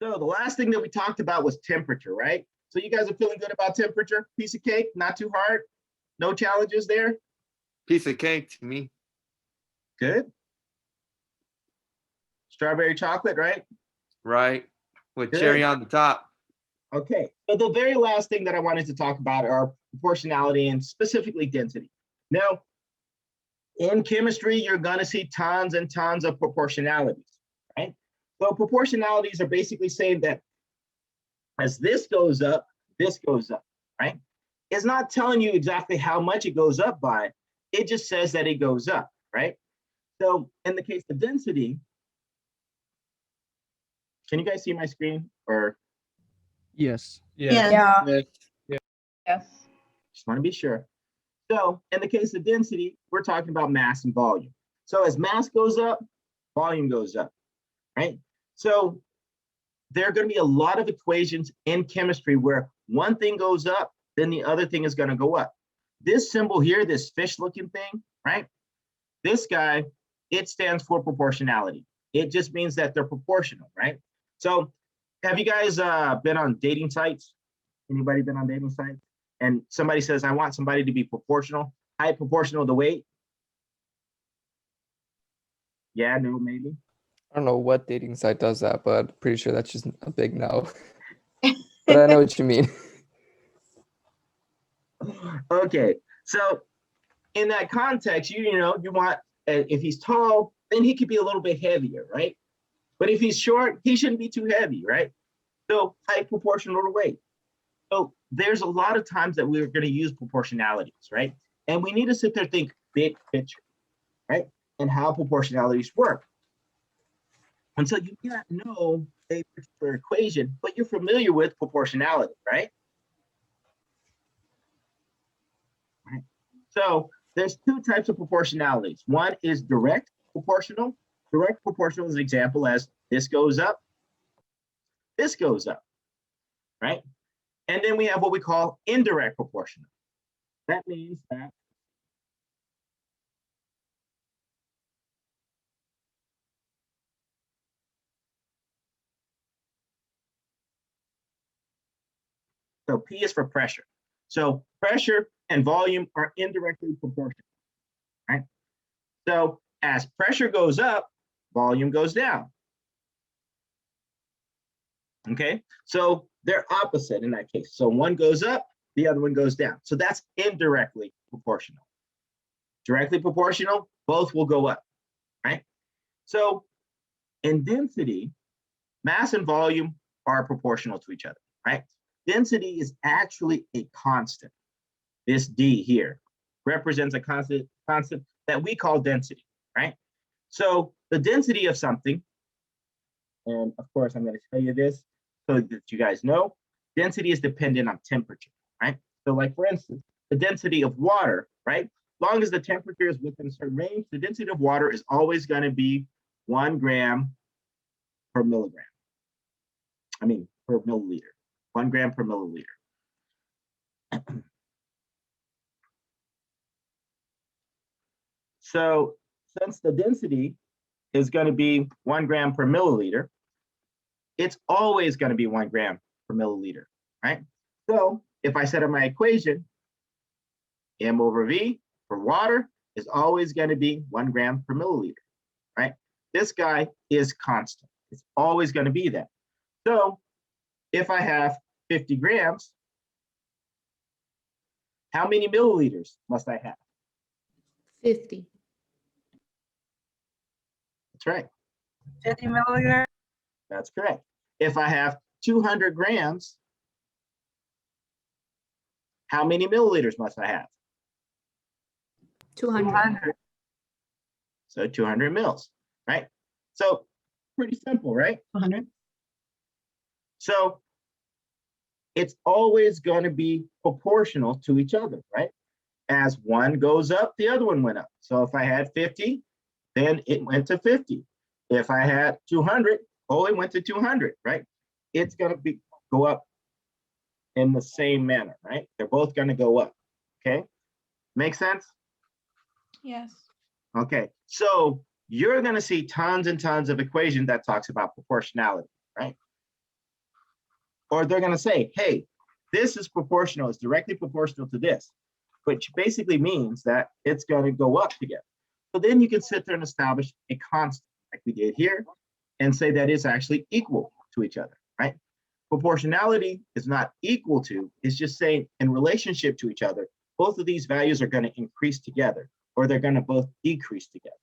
So the last thing that we talked about was temperature, right? So you guys are feeling good about temperature? Piece of cake, not too hard? No challenges there? Piece of cake to me. Good. Strawberry chocolate, right? Right. With Good. cherry on the top. Okay, so the very last thing that I wanted to talk about are proportionality and specifically density. Now, in chemistry, you're gonna see tons and tons of proportionalities, right? So proportionalities are basically saying that as this goes up, right? It's not telling you exactly how much it goes up by, it just says that it goes up, right? So in the case of density, can you guys see my screen or? Yes. Yeah. Yes. Just want to be sure. So in the case of density, we're talking about mass and volume. So as mass goes up, volume goes up, right? So there are going to be a lot of equations in chemistry where one thing goes up, then the other thing is going to go up. This symbol here, this fish looking thing, right? This guy, it stands for proportionality. It just means that they're proportional, right? So have you guys been on dating sites? Anybody been on dating sites? And somebody says, I want somebody to be proportional, height proportional to weight. Yeah, no, maybe. I don't know what dating site does that, but pretty sure that's just a big no. But I know what you mean. Okay, so in that context, you know, you want, if he's tall, then he could be a little bit heavier, right? But if he's short, he shouldn't be too heavy, right? So height proportional to weight. So there's a lot of times that we're going to use proportionalities, right? And we need to sit there and think big picture, right? And how proportionalities work. And so you may not know a particular equation, but you're familiar with proportionality, right? So there's two types of proportionalities. One is direct proportional. Direct proportional is an example as this goes up, right? And then we have what we call indirect proportional. That means that so P is for pressure. So pressure and volume are indirectly proportional, right? So as pressure goes up, volume goes down. Okay, so they're opposite in that case. So one goes up, the other one goes down. So that's indirectly proportional. Directly proportional, both will go up, right? So in density, mass and volume are proportional to each other, right? Density is actually a constant. This D here represents a constant that we call density, right? So the density of something, and of course, I'm going to tell you this so that you guys know, density is dependent on temperature, right? So like, for instance, the density of water, right? As long as the temperature is within a certain range, the density of water is always going to be 1 gram per milligram. I mean, per milliliter, 1 gram per milliliter. So since the density is going to be 1 gram per milliliter, it's always going to be 1 gram per milliliter, right? So if I set up my equation, M over V for water is always going to be 1 gram per milliliter, right? This guy is constant. It's always going to be that. So if I have 50 grams, how many milliliters must I have? 50. That's right. 50 milliliters. That's correct. If I have 200 grams, how many milliliters must I have? 200. So 200 mils, right? So pretty simple, right? 200. So it's always going to be proportional to each other, right? As one goes up, the other one went up. So if I had 50, then it went to 50. If I had 200, oh, it went to 200, right? It's going to go up in the same manner, right? They're both going to go up, okay? Make sense? Yes. Okay, so you're going to see tons and tons of equations that talks about proportionality, right? or they're going to say, hey, this is proportional, it's directly proportional to this, which basically means that it's going to go up together. So then you can sit there and establish a constant like we did here and say that it's actually equal to each other, right? Proportionality is not equal to, it's just saying in relationship to each other, both of these values are going to increase together, or they're going to both decrease together.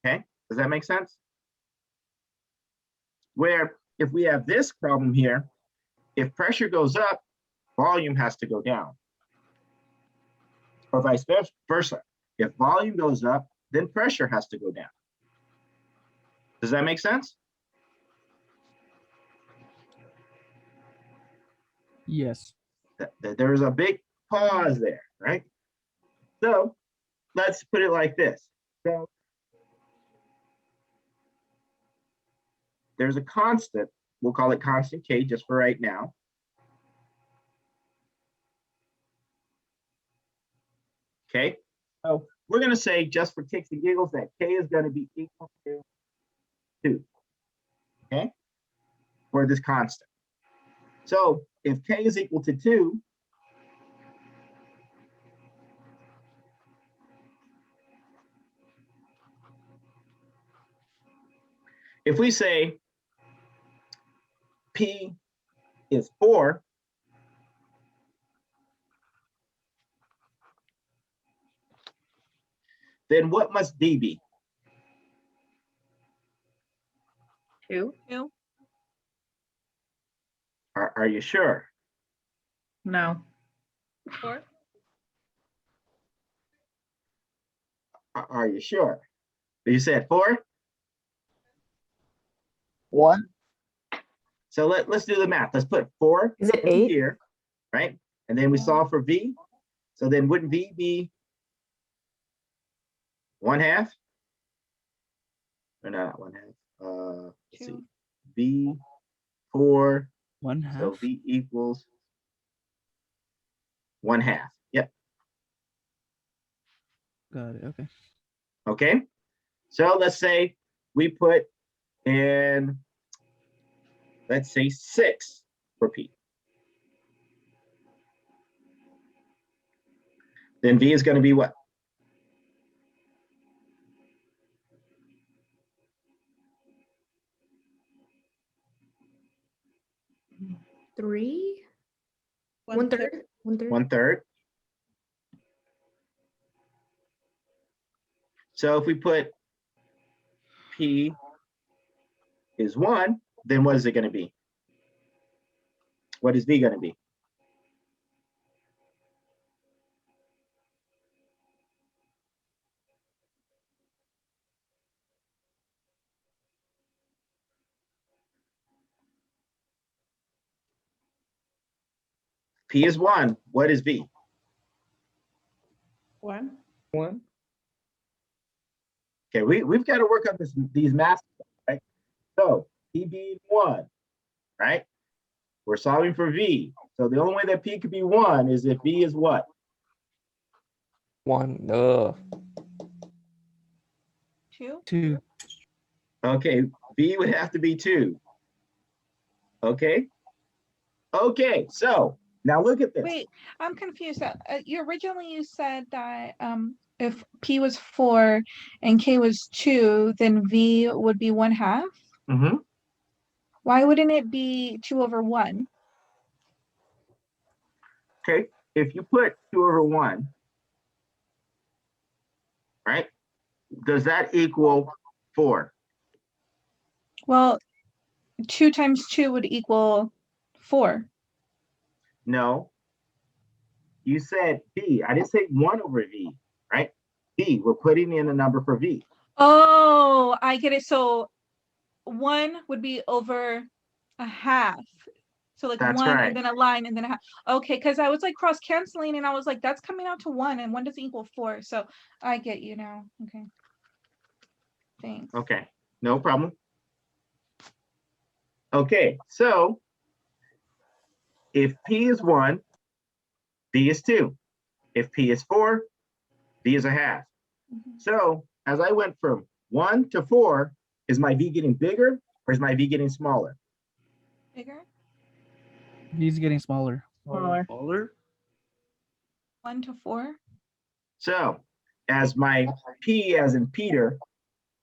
Okay, does that make sense? Where if we have this problem here, if pressure goes up, volume has to go down. Or vice versa. If volume goes up, then pressure has to go down. Does that make sense? Yes. There's a big pause there, right? So let's put it like this. So there's a constant, we'll call it constant K just for right now. Okay, so we're going to say just for kicks and giggles that K is going to be equal to 2, okay, for this constant. So if K is equal to 2, if we say P is 4, then what must D be? 2. Are you sure? No. 4. Are you sure? You said 4? 1. So let's do the math. Let's put 4 Is it in 8? here, right? And then we solve for V. So then wouldn't V be 1/2? Or not 1/2. Let's see. 2. V 4. 1/2. So V equals 1/2. Yep. Got it. Okay. Okay. So let's say we put in, let's say 6 for P. Then V is going to be what? 3? 1/3? 1/3? 1/3. So if we put P is 1, then what is it going to be? What is V going to be? P is 1. What is V? 1. 1. Okay, we've got to work on these math, right? So P being 1, right? We're solving for V. So the only way that P could be 1 is if V is what? 1. 2. 2. Okay, V would have to be 2. Okay. Okay, so now look at this. Wait, I'm confused. Originally you said that if P was 4 and K was 2, then V would be 1/2. Mm-hmm. Why wouldn't it be 2/1? Okay, if you put 2/1, right? Does that equal 4? Well, 2 times 2 would equal 4. No. You said V. I didn't say 1/V, right? V, we're putting in a number for V. Oh, I get it. So 1 would be over 1/2. So like That's 1 right. and then a line and then a half. Okay, because I was like cross canceling and I was like, that's coming out to 1 and 1 doesn't equal 4. So I get you now. Okay. Thanks. Okay, no problem. Okay, so if P is 1, V is 2. If P is 4, V is 1/2. Mhm. So as I went from 1 to 4, is my V getting bigger or is my V getting smaller? Bigger? He's getting smaller. Smaller. Smaller? 1 to 4. So as my P as in Peter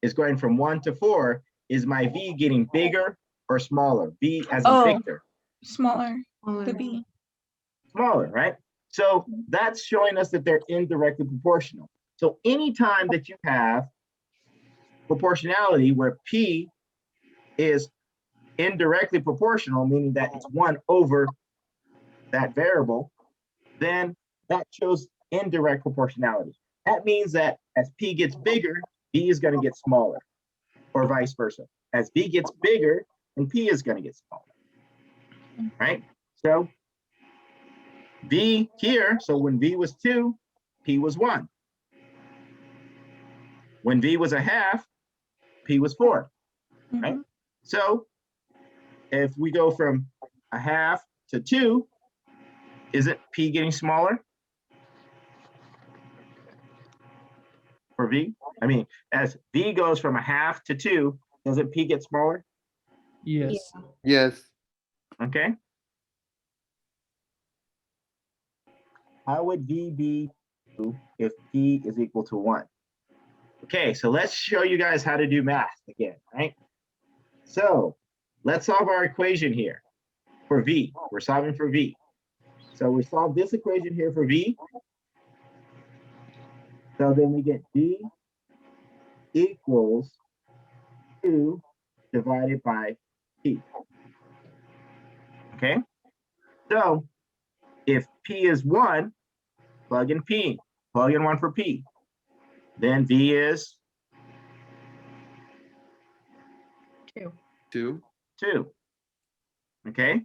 is going from 1 to 4, is my V getting bigger or smaller? V as in Oh. Victor. Smaller. The Smaller. B. Smaller, right? So that's showing us that they're indirectly proportional. So anytime that you have proportionality where P is indirectly proportional, meaning that it's 1 over that variable, then that shows indirect proportionality. That means that as P gets bigger, B is going to get smaller, or vice versa. As B gets bigger, and P is going to get smaller, right? So V here, so when V was 2, P was 1. When V was a half, P was 4, right? Mhm. So if we go from a half to 2, isn't P getting smaller for V? I mean, as V goes from a half to 2, doesn't P get smaller? Yes. Yeah. Yes. Okay. How would V be 2 if P is equal to 1? Okay, so let's show you guys how to do math again, right? So let's solve our equation here for V. We're solving for V. So we solve this equation here for V. So then we get V equals 2 divided by P. Okay, so if P is 1, plug in P, plug in 1 for P. Then V is 2. 2. 2. Okay,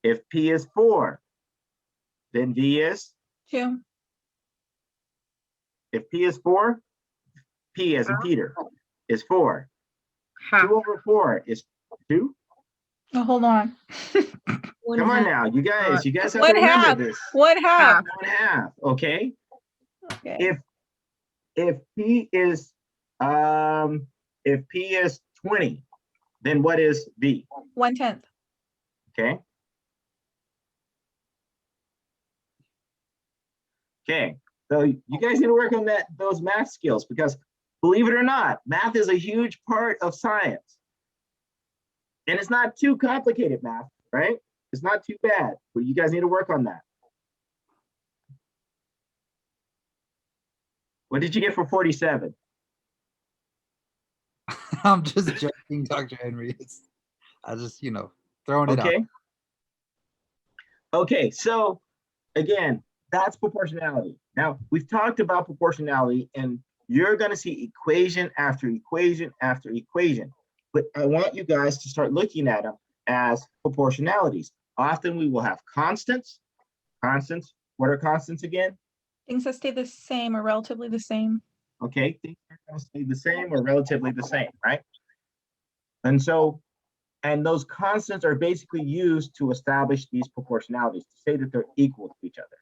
if P is 4, then V is, 2. if P is 4, P as in Peter is 4. Half. 2 over 4 is 2. Oh, hold on. One Come on half. now, you guys have to One remember half. this. What half? 1/2, okay? Okay. If P is 20, then what is V? 1/10. Okay. Okay, so you guys need to work on those math skills, because believe it or not, math is a huge part of science. And it's not too complicated math, right? It's not too bad, but you guys need to work on that. What did you get for 47? I'm just joking, Dr. Henry. I just, throwing it out. Okay. Okay, so again, that's proportionality. Now, we've talked about proportionality, and you're going to see equation after equation after equation. But I want you guys to start looking at them as proportionalities. Often we will have constants. Constants, what are constants again? Things that stay the same or relatively the same. Okay, things are going to stay the same or relatively the same, right? And so, and those constants are basically used to establish these proportionalities, to say that they're equal to each other.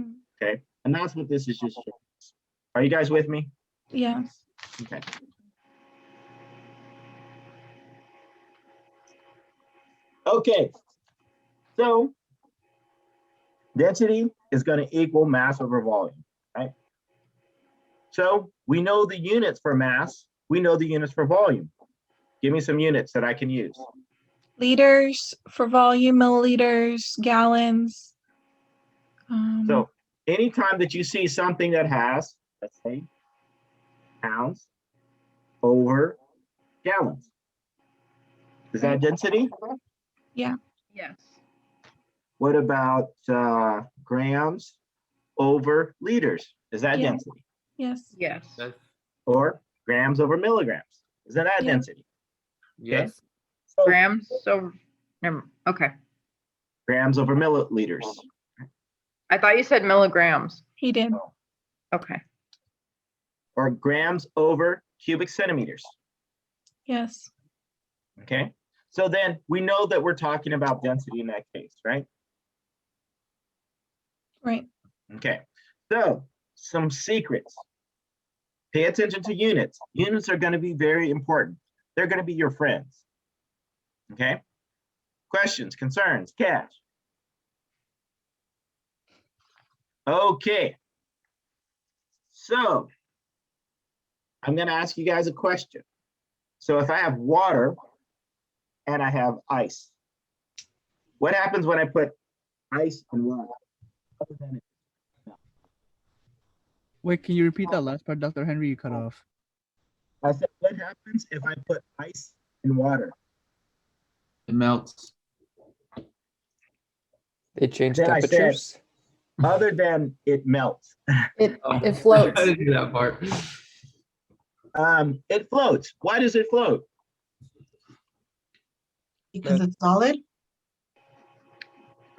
Mm. Okay, and that's what this is just showing us. Are you guys with me? Yes. Okay. Okay, so density is going to equal mass over volume, right? So we know the units for mass, we know the units for volume. Give me some units that I can use. Liters for volume, milliliters, gallons. So anytime that you see something that has, let's say, pounds over gallons, is that density? Yeah. Yes. What about grams over liters? Is that Yeah. density? Yes. Yes. Yes. Or grams over milligrams? Is that Yeah. density? Yes. So Grams. So, okay. grams over milliliters. I thought you said milligrams. He did. Okay. Or grams over cubic centimeters. Yes. Okay, so then we know that we're talking about density in that case, right? Right. Okay, so some secrets. Pay attention to units. Units are going to be very important. They're going to be your friends. Okay, Questions, concerns, Cash? Okay. So I'm going to ask you guys a question. So if I have water and I have ice, what happens when I put ice and water? Other than it- Wait, can you repeat that last part, Dr. Henry? You cut off. I said, what happens if I put ice in water? It melts. They change Then I said- temperatures. Other than it melts. It Oh, it floats. I didn't do that part. It floats. Why does it float? Because it's solid. If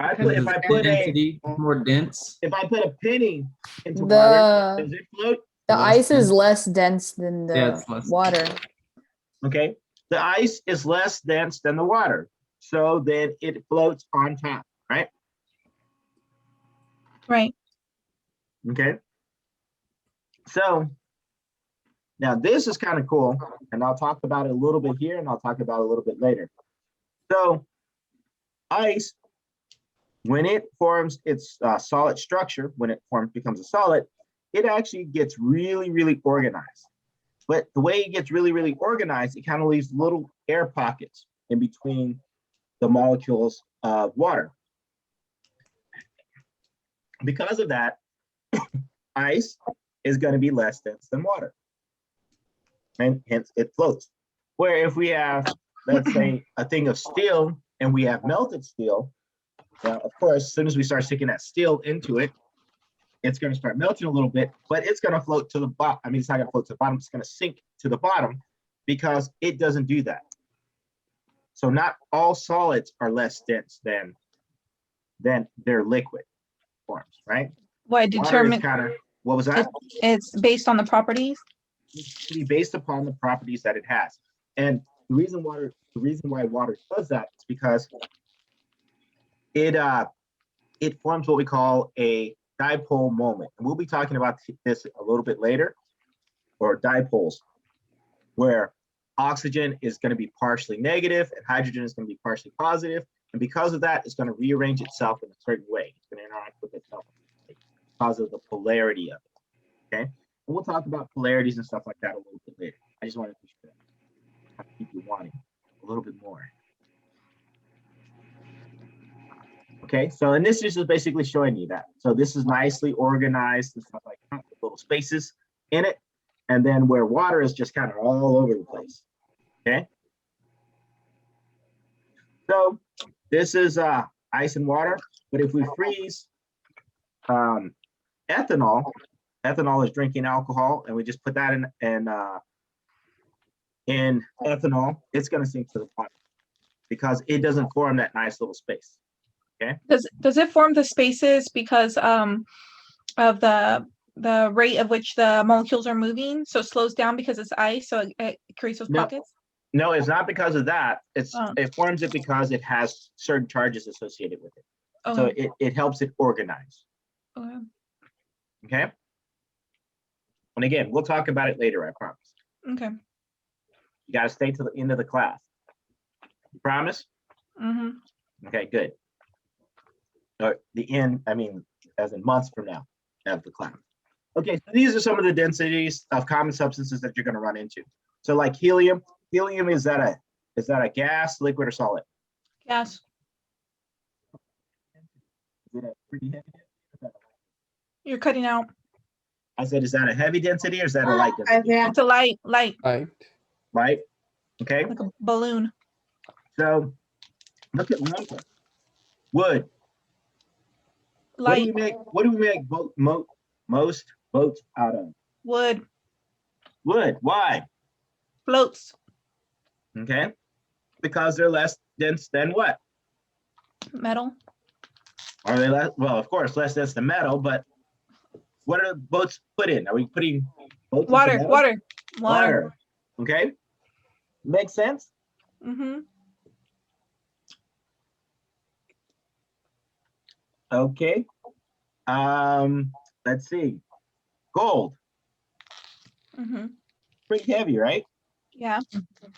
I Because put a density more dense. if I put a penny into The- water, does it float? The Less ice is dense. less dense than Yeah, the it's less water. Okay, the ice is less dense than the water, so then it floats on top, right? Right. Okay. So now this is kind of cool, and I'll talk about it a little bit here, and I'll talk about it a little bit later. So ice, when it forms its solid structure, when it becomes a solid, it actually gets really, really organized. But the way it gets really, really organized, it kind of leaves little air pockets in between the molecules of water. Because of that, ice is going to be less dense than water, and hence it floats. Where if we have, let's say, a thing of steel and we have melted steel, well, of course, as soon as we start sticking that steel into it, it's going to start melting a little bit, but it's going to float to the bottom. I mean, it's not going to float to the bottom, it's going to sink to the bottom because it doesn't do that. So not all solids are less dense than their liquid forms, right? What Water is determine kind of, what was that? it's based on the properties? It's really based upon the properties that it has. And the reason why water does that is because it forms what we call a dipole moment. And we'll be talking about this a little bit later, or dipoles, where oxygen is going to be partially negative and hydrogen is going to be partially positive. And because of that, it's going to rearrange itself in a certain way. It's going to interact with itself because of the polarity of it. Okay. And we'll talk about polarities and stuff like that a little bit later. I just wanted to keep you wanting a little bit more. Okay, so and this is just basically showing you that. So this is nicely organized and stuff like that, with little spaces in it. And then where water is just kind of all over the place. Okay. So this is ice and water, but if we freeze ethanol is drinking alcohol, and we just put that in ethanol, it's going to sink to the bottom because it doesn't form that nice little space. Okay. Does it form the spaces because of the rate of which the molecules are moving? So it slows down because it's ice, so it creates those No. pockets? No, it's not because of that. Oh. It forms it because it has certain charges associated with it. Oh, So it helps it organize. okay. Okay. And again, we'll talk about it later, I promise. Okay. You got to stay to the end of the class. You promise? Mm-hmm. Okay, good. Or the end, I mean, as in months from now of the class. Okay, so these are some of the densities of common substances that you're going to run into. So like helium, is that a gas, liquid, or solid? Yes. Is it a pretty heavy density? You're cutting out. I said, is that a heavy density or is that a light density? It's a light, Right. Right? Okay, like a balloon. so look at lumber. Wood. Light What do we make most boats out of? wood Wood. Why? floats. Okay, because they're less dense than what? Metal. Are they less? Well, of course, less dense than metal, but what are boats put in? Are we putting boats into Water. metal? Water. Water. Okay, makes sense. Mm-hmm. Okay. Let's see. Gold. Mm-hmm. Pretty heavy, right? Yeah.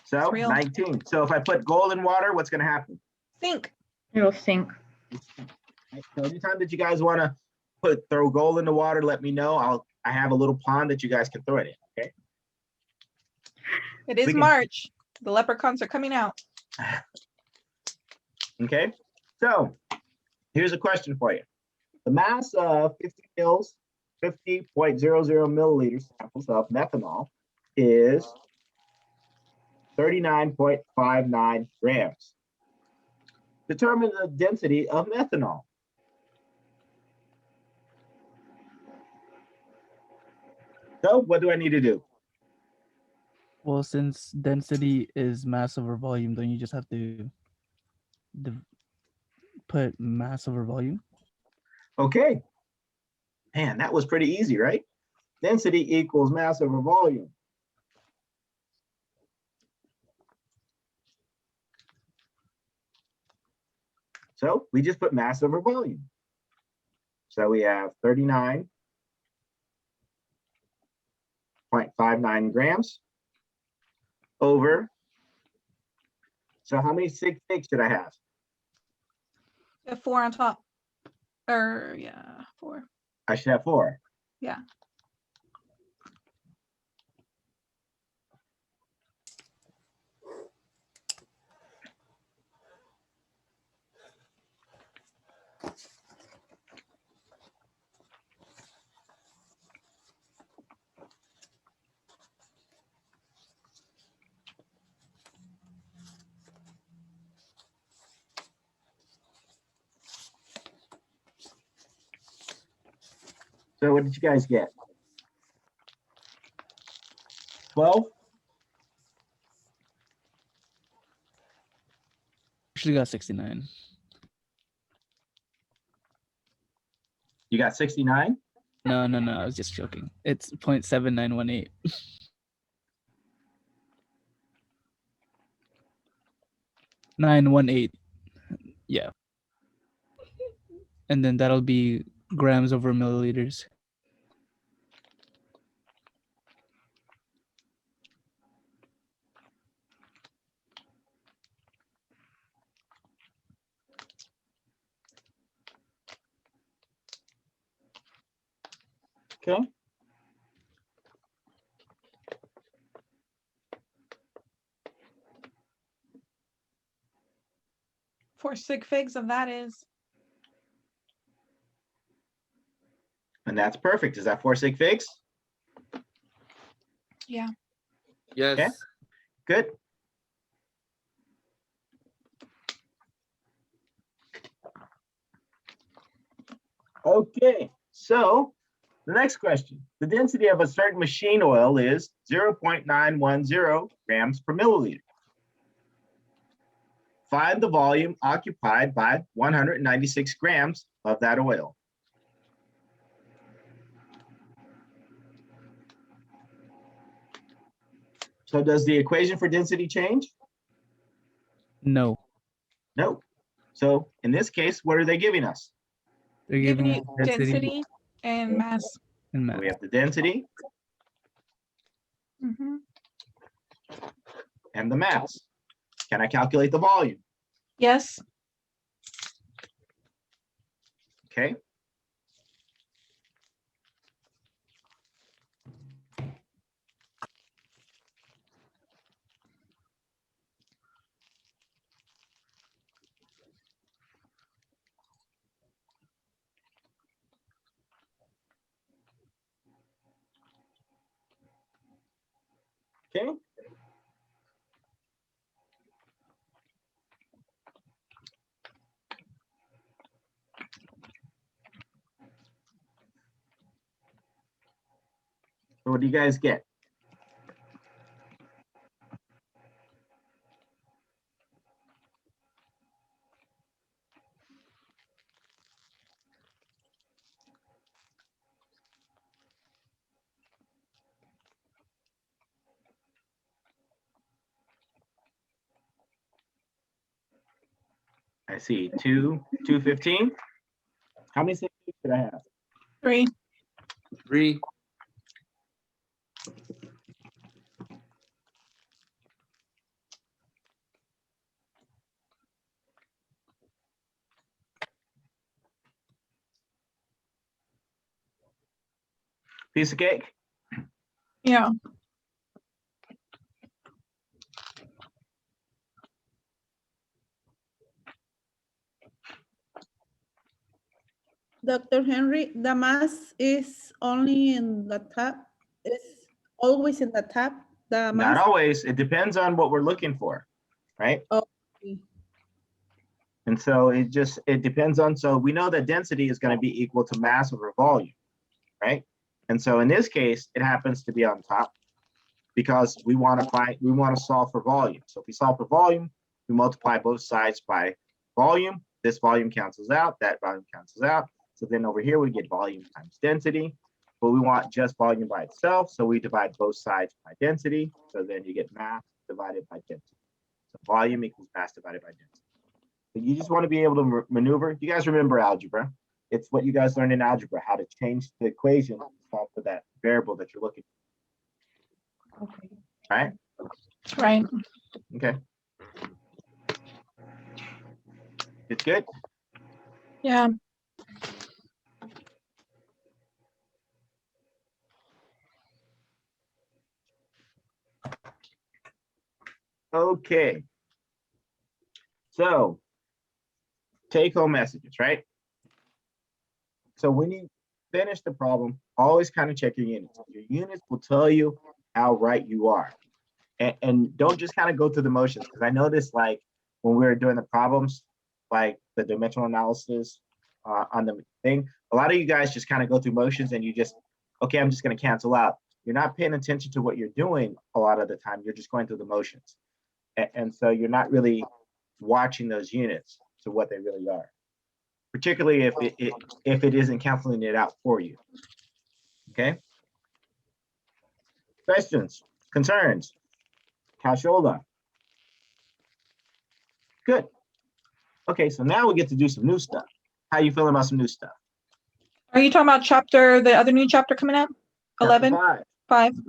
So real. 19. So if I put gold in water, what's going to happen? Think. It'll sink. Right? So anytime that you guys want to throw gold in the water, let me know. I have a little pond that you guys can throw it in. Okay. It is can- March. The leprechauns are coming out. Okay. So here's a question for you. The mass of 50 mils, 50.00 milliliters samples of methanol is 39.59 grams. Determine the density of methanol. So what do I need to do? Well, since density is mass over volume, then you just have to put mass over volume. Okay. Man, that was pretty easy, right? Density equals mass over volume. So we just put mass over volume. So we have 39.59 grams over. So how many sig figs should I have? A 4 on top. Or yeah, 4. I should have 4. Yeah. So what did you guys get? 12? Actually got 69. You got 69? No, I was just joking. It's 0.7918. 918. Yeah. And then that'll be grams over milliliters. Okay. Four sig figs of that is. And that's perfect. Is that 4 sig figs? Yeah. Yes. Okay. Good. Okay, so the next question. The density of a certain machine oil is 0.910 grams per milliliter. Find the volume occupied by 196 grams of that oil. So does the equation for density change? No. No. So in this case, what are they giving us? They're Giving giving you density and mass. and mass. We have the density Mhm. and the mass. Can I calculate the volume? Yes. Okay. Okay. So what do you guys get? I see 215. How many sig figs should I have? 3. 3. Piece of cake? Yeah. Dr. Henry, the mass is only in the top, is always in the top, the Not mass? always. It depends on what we're looking for, right? Okay. And so it depends on, so we know that density is going to be equal to mass over volume, right? And so in this case, it happens to be on top because we want to solve for volume. So if we solve for volume, we multiply both sides by volume. This volume cancels out, that volume cancels out. So then over here, we get volume times density, but we want just volume by itself. So we divide both sides by density. So then you get mass divided by density. So volume equals mass divided by density. So you just want to be able to maneuver. You guys remember algebra. It's what you guys learned in algebra, how to change the equation to solve for that variable that you're looking for. Okay. Right? Right. Okay. It's good. Yeah. Okay. So take home messages, right? So when you finish the problem, always kind of check your units. Your units will tell you how right you are. And don't just kind of go through the motions, because I noticed like when we were doing the problems, like the dimensional analysis on the thing, a lot of you guys just kind of go through motions and you just, okay, I'm just going to cancel out. You're not paying attention to what you're doing a lot of the time. You're just going through the motions. And so you're not really watching those units to what they really are, particularly if it isn't canceling it out for you. Okay. Questions, concerns? Cashola. Good. Okay, so now we get to do some new stuff. How you feeling about some new stuff? Are you talking about the other new chapter coming up? 11? Chapter 5? 5.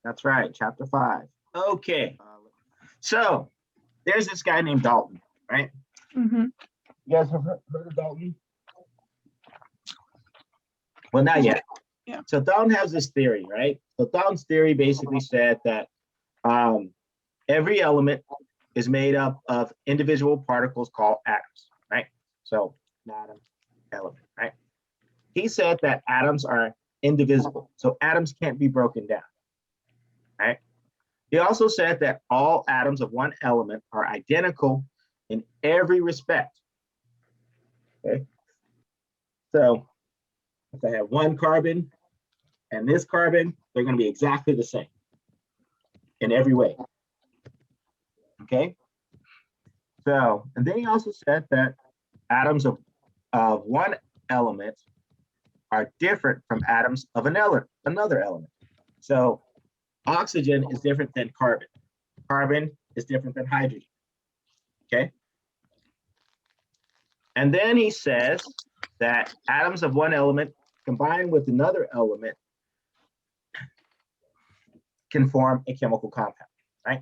That's right, chapter 5. Okay. So there's this guy named Dalton, right? Mm-hmm. You guys have heard of Dalton? Well, not yet. Yeah. So Dalton has this theory, right? So Dalton's theory basically said that every element is made up of individual particles called atoms, right? So an atom, element, right? He said that atoms are indivisible, so atoms can't be broken down, right? He also said that all atoms of one element are identical in every respect. Okay. So if I have one carbon and this carbon, they're going to be exactly the same in every way. Okay. So, and then he also said that atoms of one element are different from atoms of another element. So oxygen is different than carbon. Carbon is different than hydrogen. Okay. And then he says that atoms of one element combined with another element can form a chemical compound, right?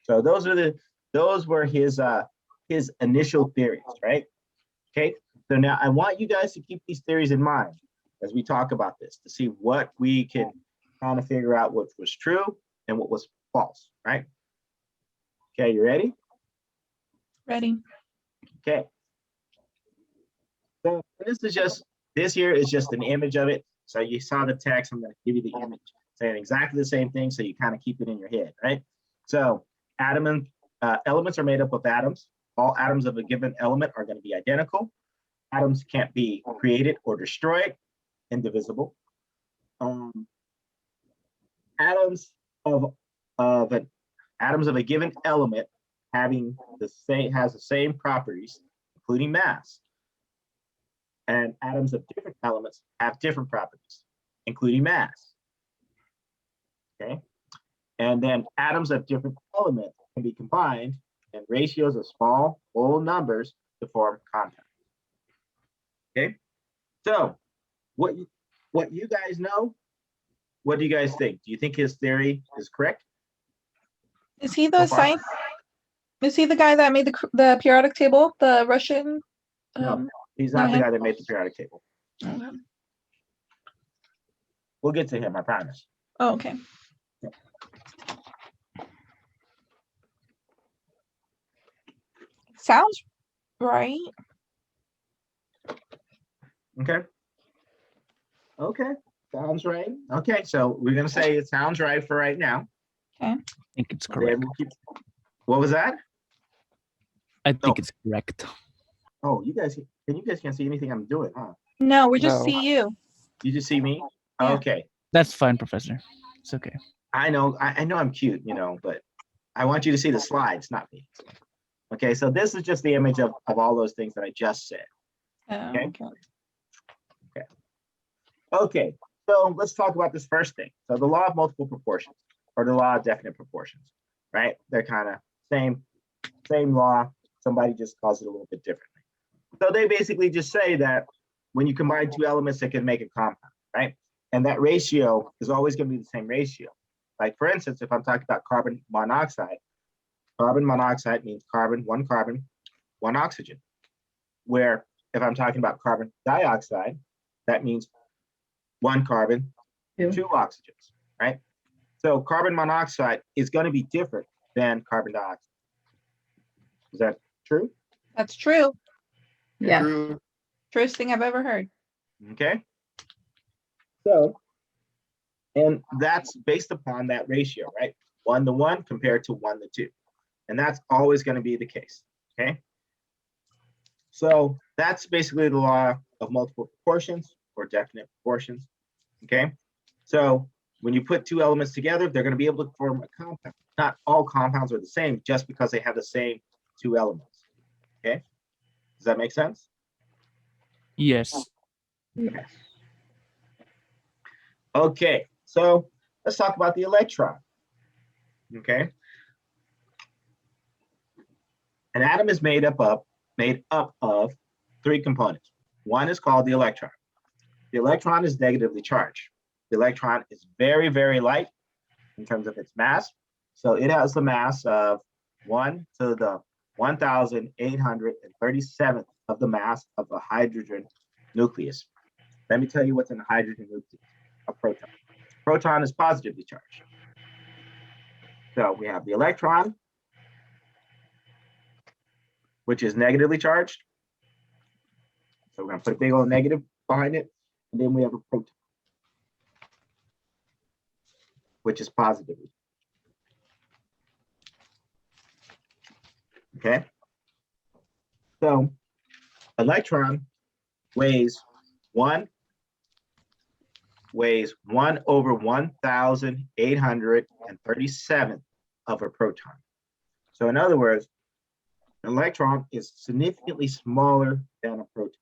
So those were his initial theories, right? Okay. So now I want you guys to keep these theories in mind as we talk about this to see what we can kind of figure out what was true and what was false, right? Okay, you ready? Ready. Okay. So this here is just an image of it. So you saw the text, I'm going to give you the image saying exactly the same thing so you kind of keep it in your head, right? So elements are made up of atoms. All atoms of a given element are going to be identical. Atoms can't be created or destroyed, indivisible. Atoms of a given element has the same properties, including mass. And atoms of different elements have different properties, including mass. Okay. And then atoms of different elements can be combined in ratios of small whole numbers to form compounds. Okay. So what you guys know, what do you guys think? Do you think his theory is correct? Is he the Is he the guy that made the periodic table? The Russian? No, he's not the guy that made the periodic table. Okay. We'll get to him, I promise. Oh, okay. Sounds right. Okay. Okay, sounds right. Okay, so we're gonna say it sounds right for right now. I think it's Then correct. we'll keep. What was that? I think No. it's correct. Oh, you guys can't see anything I'm doing, huh? No, we just No. see you. You just see me? Yeah. Okay. That's fine, Professor. It's okay. I know I'm cute, but I want you to see the slides, not me. Okay, so this is just the image of all those things that I just said. Okay. Okay. Okay, so let's talk about this first thing. So the law of multiple proportions, or the law of definite proportions, right? They're kind of same law. Somebody just calls it a little bit differently. So they basically just say that when you combine two elements, it can make a compound, right? And that ratio is always going to be the same ratio. Like for instance, if I'm talking about carbon monoxide means carbon, one oxygen. Where if I'm talking about carbon dioxide, that means one carbon, two oxygens, right? So carbon monoxide is going to be different than carbon dioxide. Is that true? That's true. Yes. True. Truest thing I've ever heard. Okay. So, and that's based upon that ratio, right? 1 to 1 compared to 1 to 2. And that's always going to be the case, okay? So that's basically the law of multiple proportions or definite proportions, okay? So when you put two elements together, they're going to be able to form a compound. Not all compounds are the same just because they have the same two elements, okay? Does that make sense? Yes. Okay, so let's talk about the electron, okay? An atom is made up of three components. One is called the electron. The electron is negatively charged. The electron is very, very light in terms of its mass. So it has the mass of 1 to the 1,837th of the mass of a hydrogen nucleus. Let me tell you what's in a hydrogen nucleus, a proton. Proton is positively charged. So we have the electron, which is negatively charged. So we're going to put a big old negative behind it. And then we have a proton, which is positively. Okay. So electron weighs 1 over 1,837 of a proton. So in other words, an electron is significantly smaller than a proton.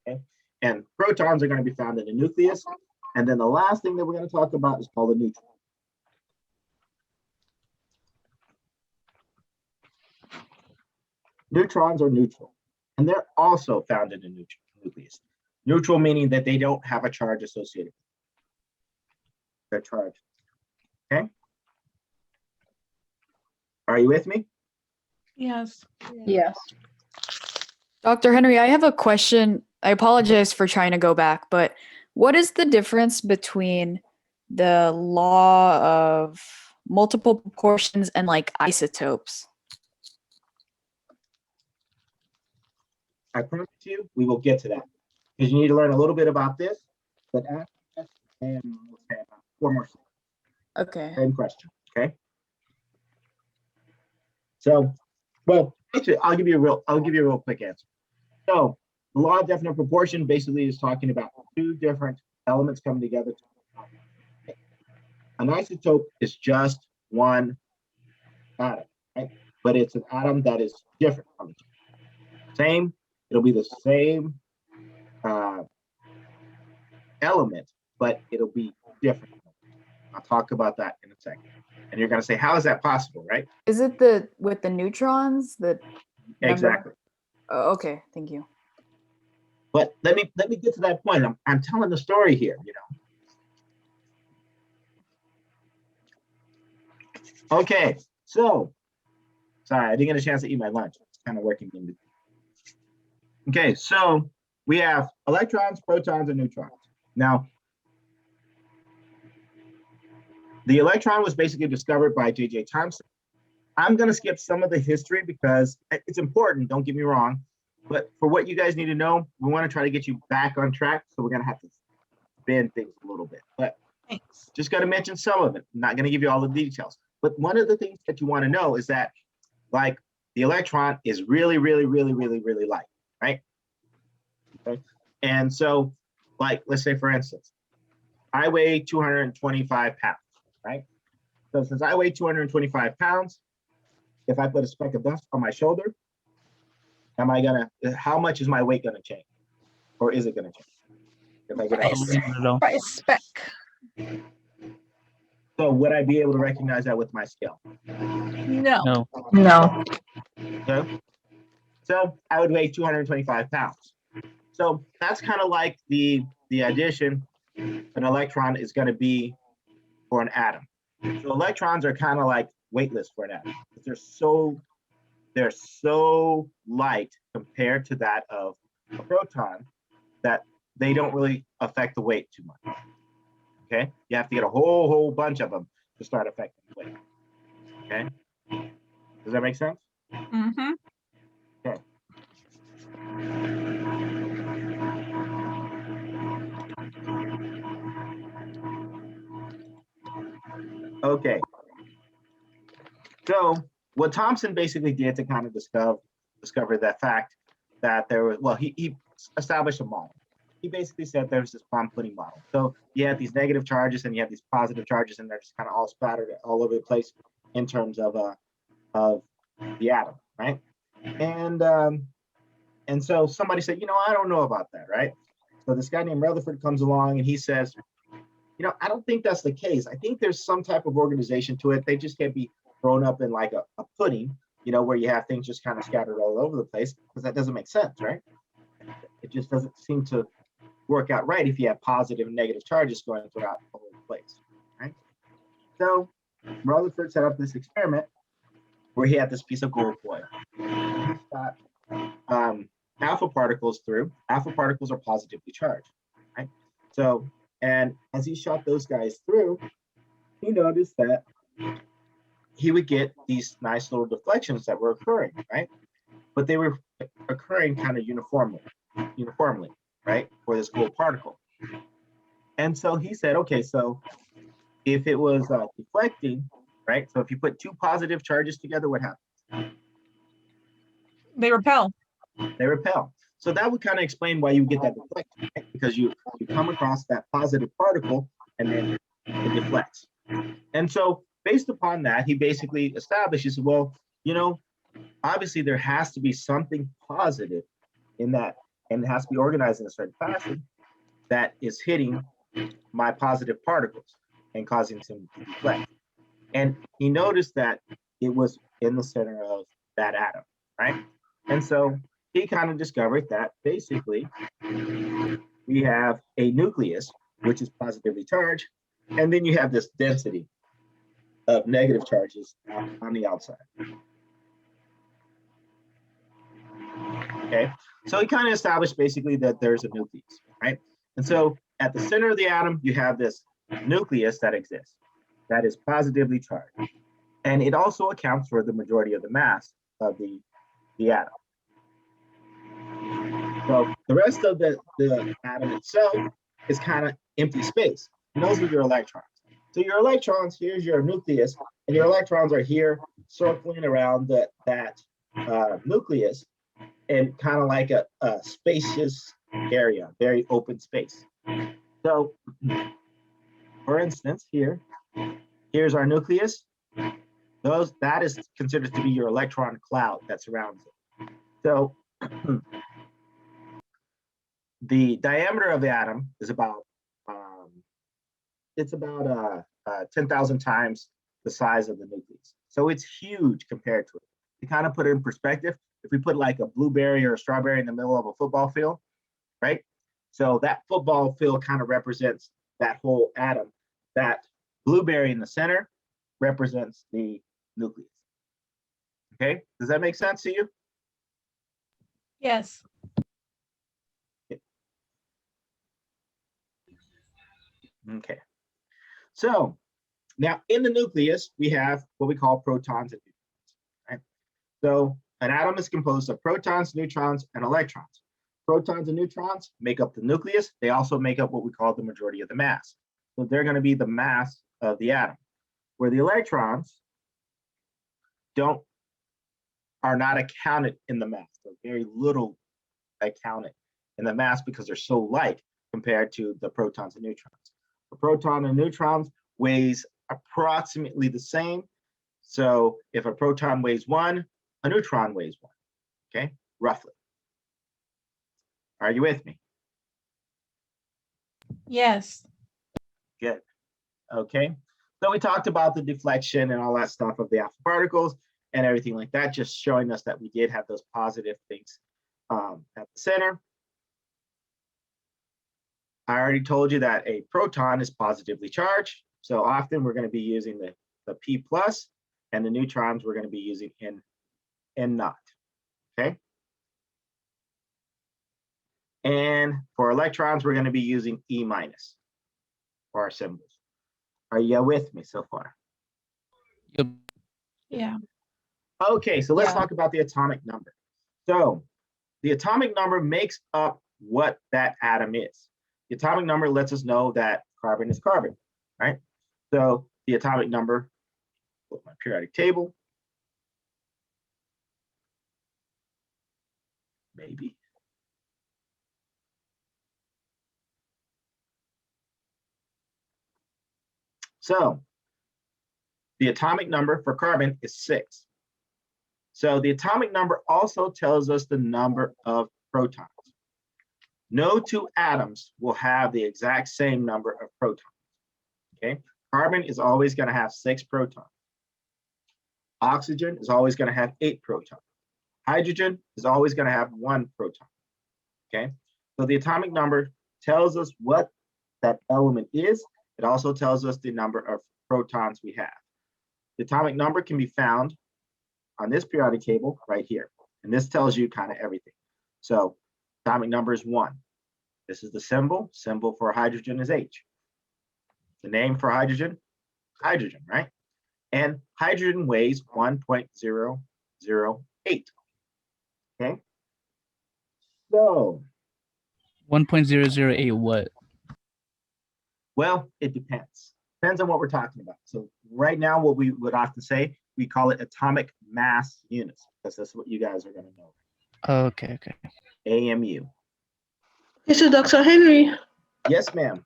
Okay? And protons are going to be found in the nucleus. And then the last thing that we're going to talk about is called a neutron. Neutrons are neutral, and they're also found in the nucleus. Neutral meaning that they don't have a charge associated with their charge. Okay? Are you with me? Yes. Yes. Dr. Henry, I have a question. I apologize for trying to go back, but what is the difference between the law of multiple proportions and like isotopes? I promise you, we will get to that because you need to learn a little bit about this. But after this, and we'll say about 4 more seconds. Okay. Same question. Okay. So, well, actually, I'll give you a real quick answer. So, the law of definite proportion basically is talking about two different elements coming together. An isotope is just one atom, right? But it's an atom that is different from each other. Same. It'll be the same element, but it'll be different. I'll talk about that in a second. And you're going to say, how is that possible, right? Is it with the neutrons? Exactly. Oh, okay, thank you. But let me get to that point. I'm telling the story here, Okay, so sorry, I didn't get a chance to eat my lunch. It's kind of working in between. Okay, so we have electrons, protons, and neutrons. Now, the electron was basically discovered by J.J. Thomson. I'm going to skip some of the history because it's important, don't get me wrong. But for what you guys need to know, we want to try to get you back on track. So we're going to have to bend things a little bit. But Thanks. just got to mention some of it. I'm not going to give you all the details. But one of the things that you want to know is that, like, the electron is really, really, really, really, really light, right? Okay. And so, like, let's say, for instance, I weigh 225 pounds, right? So since I weigh 225 pounds, if I put a speck of dust on my shoulder, how much is my weight gonna change? Or is it gonna change? If I get out of I don't know. By a speck. So would I be able to recognize that with my scale? No. No. No. Okay. So I would weigh 225 pounds. So that's kind of like the addition an electron is going to be for an atom. So electrons are kind of like weightless for an atom. They're so light compared to that of a proton that they don't really affect the weight too much. Okay, you have to get a whole bunch of them to start affecting the weight. Okay, does that make sense? Mm-hmm. Okay. Okay. So what Thomson basically did to kind of discover that fact that there was, well, he established a model. He basically said there's this bomb pudding model. So you have these negative charges and you have these positive charges, and they're just kind of all splattered all over the place in terms of the atom, right? And so somebody said, I don't know about that, right? So this guy named Rutherford comes along and he says, I don't think that's the case. I think there's some type of organization to it. They just can't be thrown up in like a pudding, where you have things just kind of scattered all over the place, because that doesn't make sense, right? It just doesn't seem to work out right if you have positive and negative charges going throughout the whole place, right? So Rutherford set up this experiment where he had this piece of gold foil. He shot alpha particles through. Alpha particles are positively charged, right? So, and as he shot those guys through, he noticed that he would get these nice little deflections that were occurring, right? But they were occurring kind of uniformly, right, for this gold particle. And so he said, okay, so if it was deflecting, right? So if you put two positive charges together, what happens? They repel. They repel. So that would kind of explain why you get that deflection, right? Because you come across that positive particle and then it deflects. And so based upon that, he basically establishes, well, obviously there has to be something positive in that, and it has to be organized in a certain fashion that is hitting my positive particles and causing them to deflect. And he noticed that it was in the center of that atom, right? And so he kind of discovered that basically we have a nucleus, which is positively charged, and then you have this density of negative charges on the outside. Okay, so he kind of established basically that there's a nucleus, right? And so at the center of the atom, you have this nucleus that exists, that is positively charged. And it also accounts for the majority of the mass of the atom. So the rest of the atom itself is kind of empty space. And those are your electrons. So your electrons, here's your nucleus, and your electrons are here circling around that nucleus in kind of like a spacious area, very open space. So for instance, here's our nucleus. That is considered to be your electron cloud that surrounds it. So the diameter of the atom is about 10,000 times the size of the nucleus. So it's huge compared to it. To kind of put it in perspective, if we put like a blueberry or a strawberry in the middle of a football field, right? So that football field kind of represents that whole atom. That blueberry in the center represents the nucleus. Okay, does that make sense to you? Yes. Okay, so Now, in the nucleus, we have what we call protons and neutrons. Right? So an atom is composed of protons, neutrons, and electrons. Protons and neutrons make up the nucleus. They also make up what we call the majority of the mass. So they're going to be the mass of the atom, where the electrons are not accounted in the mass. So very little accounted in the mass because they're so light compared to the protons and neutrons. The proton and neutrons weighs approximately the same. So if a proton weighs 1, a neutron weighs 1, okay, roughly. Are you with me? Yes. Good. Okay. So we talked about the deflection and all that stuff of the alpha particles and everything like that, just showing us that we did have those positive things at the center. I already told you that a proton is positively charged. So often we're going to be using the P plus, and the neutrons we're going to be using N naught. Okay. And for electrons, we're going to be using E minus for our symbols. Are you with me so far? Yep. Yeah. Okay, so let's Yeah. talk about the atomic number. So the atomic number makes up what that atom is. The atomic number lets us know that carbon is carbon, right? So the atomic number, put my periodic table. Maybe. So the atomic number for carbon is 6. So the atomic number also tells us the number of protons. No two atoms will have the exact same number of protons. Okay, carbon is always going to have 6 protons. Oxygen is always going to have 8 protons. Hydrogen is always going to have 1 proton. Okay, so the atomic number tells us what that element is. It also tells us the number of protons we have. The atomic number can be found on this periodic table right here. And this tells you kind of everything. So atomic number is 1. This is the symbol. Symbol for hydrogen is H. The name for hydrogen, hydrogen, right? And hydrogen weighs 1.008. Okay. So 1.008 what? well, it depends. Depends on what we're talking about. So right now, what we would often say, we call it atomic mass units, because that's what you guys are going to know. Okay, okay. AMU. Okay, so Dr. Henry, Yes, ma'am.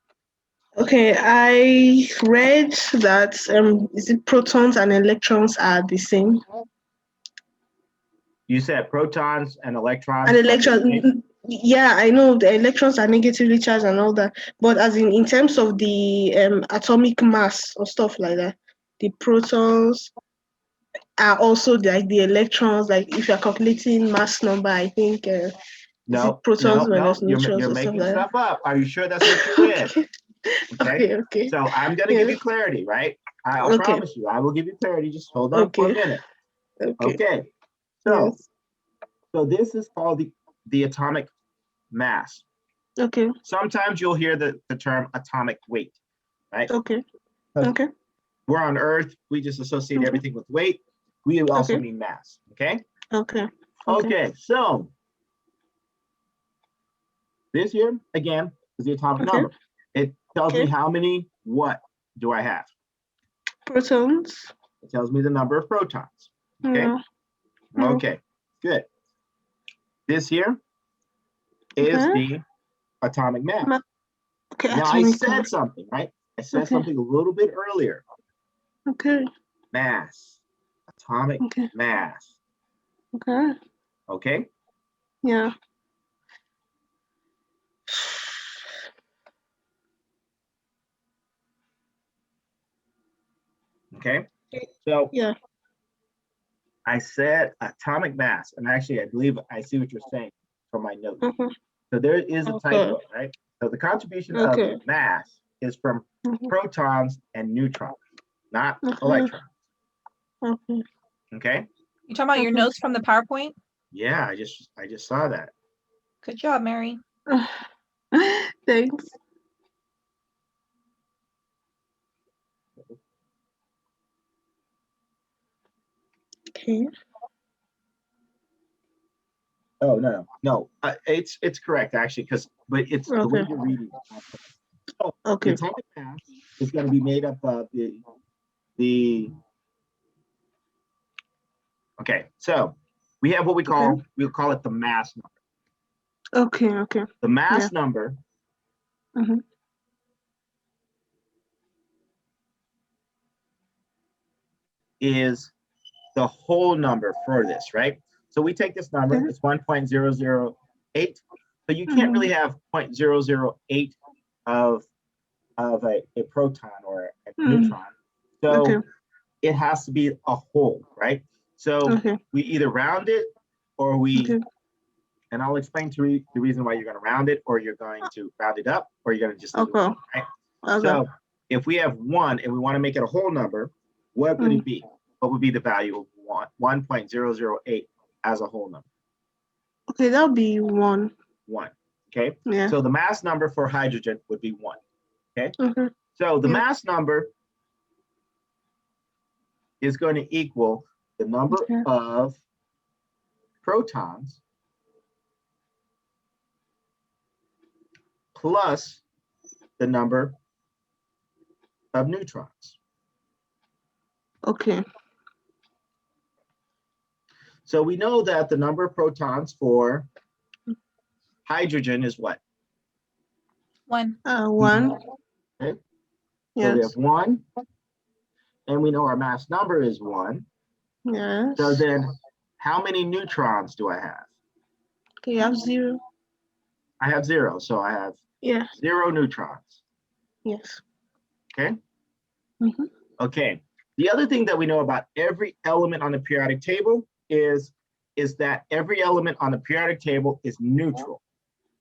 okay, I read that is it protons and electrons are the same. You said protons and electrons. And electrons, yeah, I know the electrons are negatively charged and all that, but as in terms of the atomic mass or stuff like that, the protons are also like the electrons. Like if you're calculating mass number, I think No, protons no, minus neutrons you're or stuff making like stuff up. Are you sure that's what you read? Okay. Okay. So I'm going to give you clarity, right? I'll Okay. promise you, I will give you clarity. Just hold on for a minute. Okay. So, Yes. so this is called the atomic mass. Okay. Sometimes you'll hear the term atomic weight, right? Okay. Okay. We're on Earth. We just associate everything with weight. We also mean mass. Okay. Okay. Okay. So this here again is the atomic number. It tells me how many. What do I have? Protons. It tells me the number of protons. Okay. Yeah. Okay. Good. This here is the atomic mass. Okay. Now I said something, right? I said something a little bit earlier. Okay. Mass. Atomic mass. Okay. Okay. Yeah. Okay. So yeah. I said atomic mass, and actually I believe I see what you're saying from my notes. So there is a typo, right? So the contribution of mass is from protons and neutrons, not electrons. Okay. Okay. You talking about your notes from the PowerPoint? Yeah, I just saw that. Good job, Mary. Thanks. Okay. Oh, no. It's correct actually, but it's the way Okay. you're reading it. So the Okay. atomic mass is going to be made up of okay, so we have what we'll call it the mass number. Okay. The mass number Mhm. is the whole number for this, right? So we take this number, Okay. it's 1.008. So you can't really have 0.008 of a proton or a neutron. So Okay. it has to be a whole, right? So Okay. we either round it or we, Okay. and I'll explain to you the reason why you're going to round it, or you're going to round it up, or you're going to just leave it, Okay. right? Okay. So if we have 1 and we want to make it a whole number, what would it be? What would be the value of 1.008 as a whole number? Okay, that'll be 1. 1. Okay. Yeah. So the mass number for hydrogen would be 1. Okay. Okay. So the Yeah. mass number is going to equal the number Okay. of protons plus the number of neutrons. Okay. So we know that the number of protons for hydrogen is what? 1. 1. Okay. So Yes. we have 1, and we know our mass number is 1. Yes. So then how many neutrons do I have? Okay, you have 0. I have 0, so I have Yeah. 0 neutrons. Yes. Okay. Mhm. Okay. The other thing that we know about every element on the periodic table is that every element on the periodic table is neutral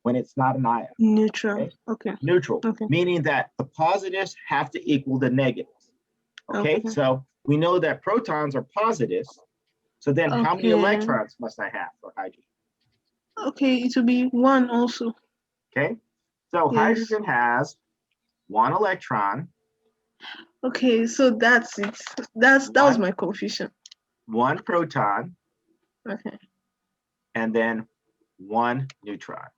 when it's not an ion. Neutral. Okay. Okay. Neutral, Okay. meaning that the positives have to equal the negatives. Okay. Okay. So we know that protons are positives. So then how many Okay. electrons must I have for hydrogen? Okay, it will be 1 also. Okay. So Yes. hydrogen has 1 electron, Okay, so that's it. That was my confusion. 1 proton, Okay. and then 1 neutron.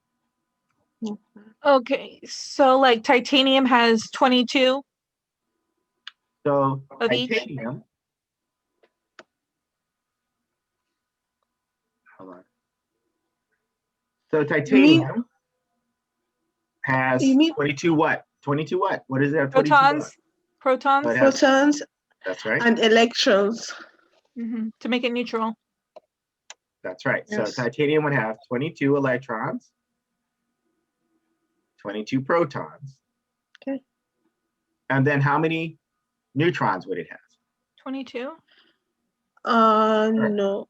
Okay, so like titanium has 22 So of each. titanium, hold on. So titanium has you mean 22 what? 22 what? What is that? 22 Protons. what? Protons. So it has- protons That's right. and electrons? To make it neutral. That's right. Yes. So titanium would have 22 electrons, 22 protons. Okay. And then how many neutrons would it have? 22. No.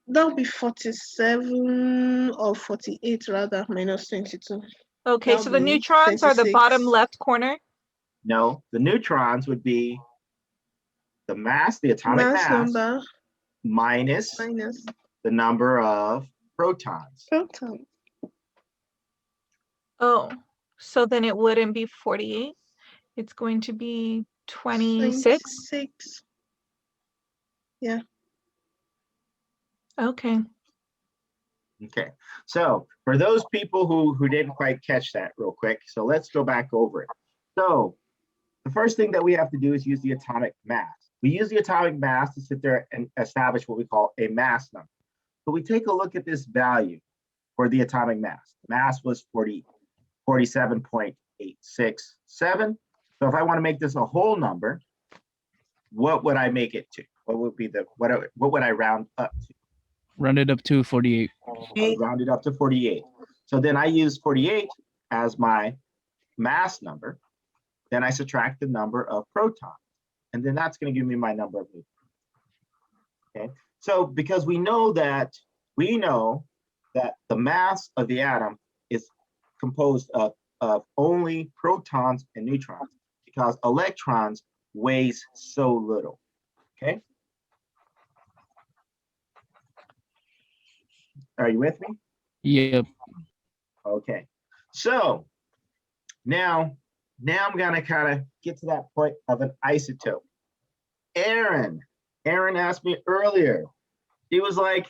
That'll be 47 or 48 rather, minus 22. Okay, so the That'll be neutrons are the 26. bottom left corner. No, the neutrons would be the mass, the atomic Mass mass, number minus minus the number of protons. proton. Oh, so then it wouldn't be 48. It's going to be 26. 26. Yeah. Okay. Okay, so for those people who didn't quite catch that real quick, so let's go back over it. So the first thing that we have to do is use the atomic mass. We use the atomic mass to sit there and establish what we call a mass number. So we take a look at this value for the atomic mass. Mass was 47.867. So if I want to make this a whole number, what would I make it to? What would be the, what would I round up to? Rounded up to 48. I rounded up to 48. So then I use 48 as my mass number. Then I subtract the number of protons. And then that's going to give me my number of neutrons. Okay. So because we know that the mass of the atom is composed of only protons and neutrons because electrons weighs so little. Okay. Are you with me? Yep. Okay, so now I'm gonna kind of get to that point of an isotope. Aaron asked me earlier, He was like,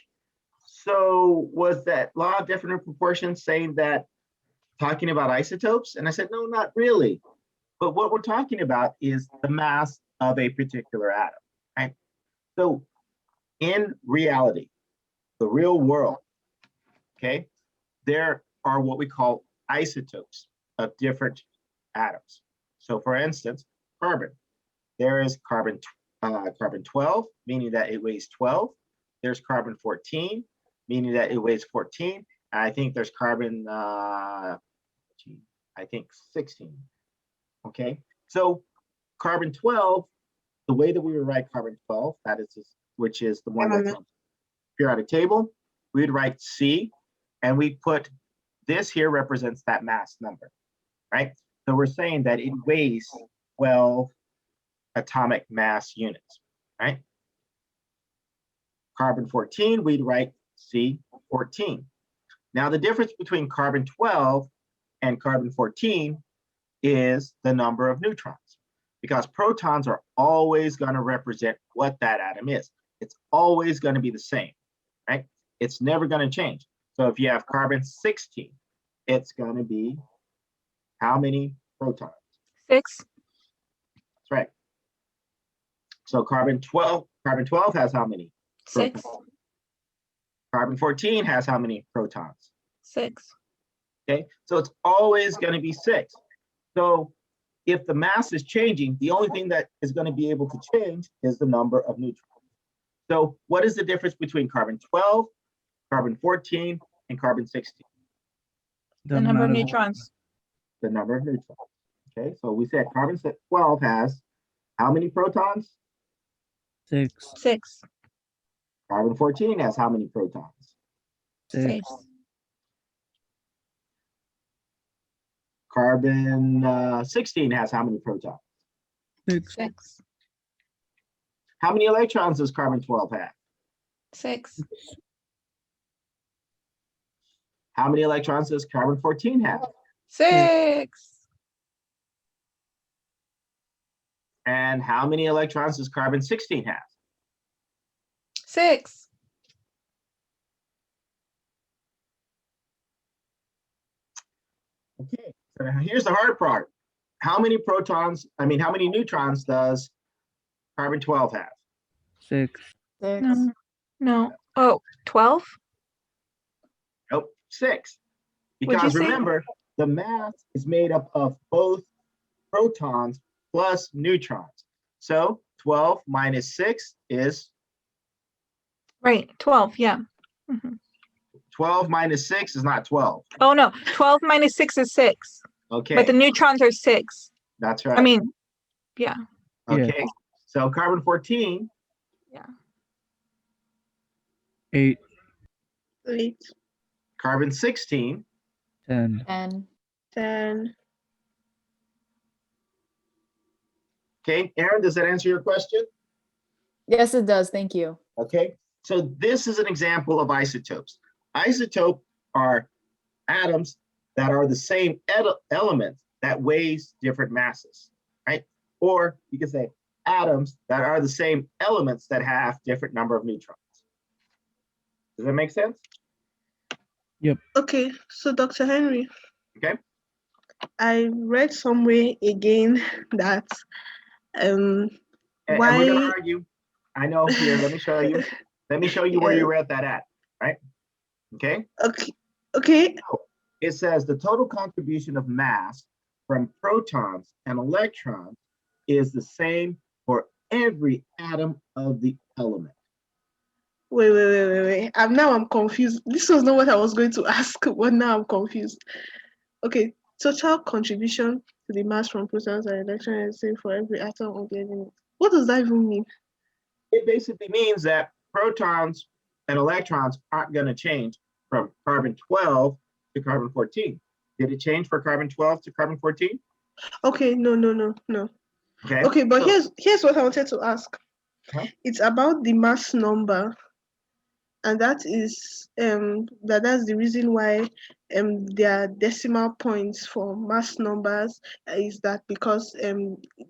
so was that law of definite proportion saying that talking about isotopes? And I said, no, not really. But what we're talking about is the mass of a particular atom, right? So in reality, the real world, okay, there are what we call isotopes of different atoms. So for instance, carbon, there is carbon 12, meaning that it weighs 12. There's carbon 14, meaning that it weighs 14. And I think there's carbon, I think 16. Okay, so carbon 12, the way that we would write carbon 12, that is, which is the one that's on the periodic table, we would write C, and we put this here represents that mass number, right? So we're saying that it weighs 12 atomic mass units, right? Carbon 14, we'd write C14. Now the difference between carbon 12 and carbon 14 is the number of neutrons, because protons are always going to represent what that atom is. It's always going to be the same, right? It's never going to change. So if you have carbon 16, it's going to be how many protons? 6. That's right. So carbon 12 has how many? 6. Protons? Carbon 14 has how many protons? 6. Okay, so it's always going to be 6. So if the mass is changing, the only thing that is going to be able to change is the number of neutrons. So what is the difference between carbon 12, carbon 14, and carbon 16? The number of neutrons. The number of neutrons. Okay, so we said carbon 12 has how many protons? 6. 6. Carbon 14 has how many protons? 6. Carbon 16 has how many protons? 6. 6. How many electrons does carbon 12 have? 6. How many electrons does carbon 14 have? 6. And how many electrons does carbon 16 have? 6. Okay, so now here's the hard part. How many neutrons does carbon 12 have? 6. No. No. Oh, 12? Nope, 6. What'd you Because say? remember, the mass is made up of both protons plus neutrons. So 12 minus 6 is Right. 12. Yeah. Mhm. 12 minus 6 is not 12. Oh, no. 12 minus 6 is 6. Okay, But the neutrons are 6. that's right. I mean, yeah. okay, so carbon 14, 8. 8, carbon 16, 10. 10. 10. okay, Aaron, does that answer your question? Yes, it does. Thank you. Okay, so this is an example of isotopes. Isotopes are atoms that are the same element that weighs different masses, right? Or you can say atoms that are the same elements that have different number of neutrons. Does that make sense? Okay, so Dr. Henry. Okay. I read somewhere again that And why we're gonna argue. I know here, let me show you. Let me show you where you read that at, right? Okay. okay. It says the total contribution of mass from protons and electrons is the same for every atom of the element. Wait. I'm confused. This was not what I was going to ask, but now I'm confused. Okay, total contribution to the mass from protons and electrons is the same for every atom of the element. What does that even mean? It basically means that protons and electrons aren't going to change from carbon 12 to carbon 14. Did it change for carbon 12 to carbon 14? Okay, no. Okay. Okay, but So- here's what I wanted to ask. Huh? It's about the mass number, and that is that's the reason why there are decimal points for mass numbers, is that because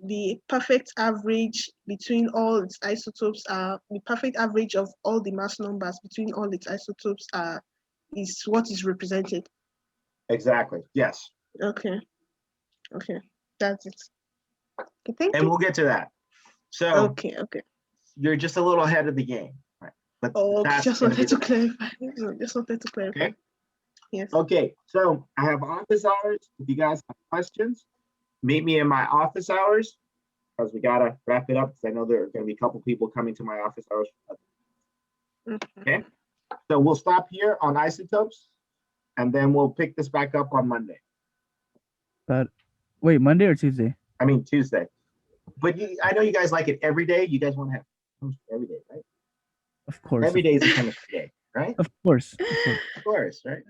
the perfect average between all its isotopes are the perfect average of all the mass numbers between all its isotopes are is what is represented. Exactly. Yes. Okay. Okay. That's it. Okay, thank And you. we'll get to that. So Okay. Okay. you're just a little ahead of the game. Right? But Oh, okay. that's Just gonna be wanted to the- clarify. Just wanted to clarify. Okay. Yes. Okay. So I have office hours. If you guys have questions, meet me in my office hours because we gotta wrap it up because I know there are gonna be a couple people coming to my office hours. Mhm. Okay. So we'll stop here on isotopes and then we'll pick this back up on Monday. Wait, Monday or Tuesday? I mean, Tuesday. But I know you guys like it every day. You guys want to have chemistry every day, right? Of course. Every day is a chemistry day, right? Of course. Of course, right?